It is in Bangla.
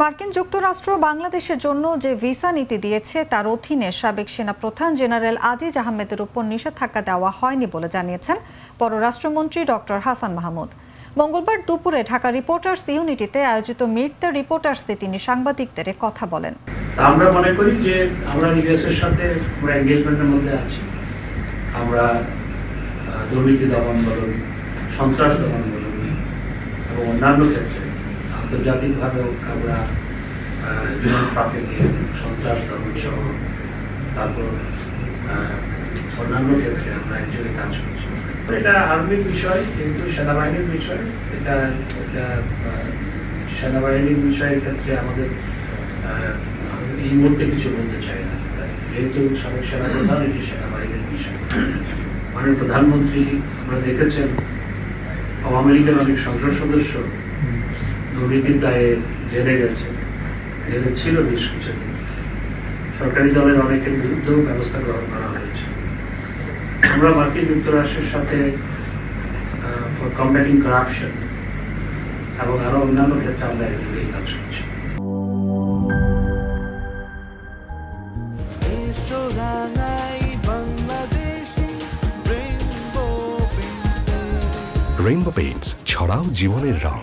মার্কিন যুক্তরাষ্ট্র বাংলাদেশের জন্য যে ভিসা নীতি দিয়েছে তার অধীনে সাবেক সেনাপ্রধান জেনারেল আজিজ আহমেদের উপর নিষেধাজ্ঞা দেওয়া হয়নি বলে জানিয়েছেন পররাষ্ট্রমন্ত্রী ডক্টর হাসান মাহমুদ। মঙ্গলবার দুপুরে ঢাকা রিপোর্টার্স ইউনিটিতে আয়োজিত মিট দ্য রিপোর্টার্সে তিনি সাংবাদিকদের কথা বলেন। আমরা মনে করি যে আমরা ইউএসের সাথে আমরা এনগেজমেন্টের মধ্যে আছি। আমরা দুর্নীতি দমন বলুন, সন্ত্রাস দমন বলুন এবং অন্যান্য ক্ষেত্রে আন্তর্জাতিকভাবেও আমরা হিউম্যান ট্রাফিকিং, সন্ত্রাস দমন সহ তারপর অন্যান্য ক্ষেত্রে আমরা একযোগে কাজ করছি। এটা আর্মির বিষয়, কিন্তু সেনাবাহিনীর বিষয়। এটা সেনাবাহিনীর বিষয়ের ক্ষেত্রে আমাদের এই মুহূর্তে কিছু বলতে চাই না, যেহেতু সাবেক সেনাপ্রধান এটি সেনাবাহিনীর বিষয়। মাননীয় প্রধানমন্ত্রী আমরা দেখেছেন আওয়ামী লীগের অনেক সংসদ সদস্য দুর্নীতির দায়ে জেলে গেছে, জেলে ছিল বেশ কিছুদিন। সরকারি দলের অনেকের বিরুদ্ধেও ব্যবস্থা গ্রহণ করা হয়েছে। আমরা মার্কিন যুক্তরাষ্ট্রের সাথে ফর কম্ব্যাটিং কারাপশন এবং আরো অন্যান্য ক্ষেত্রে আমরা একযোগেই কাজ করছি। রেইনবো পেইন্টস, ছড়াও জীবনের রং।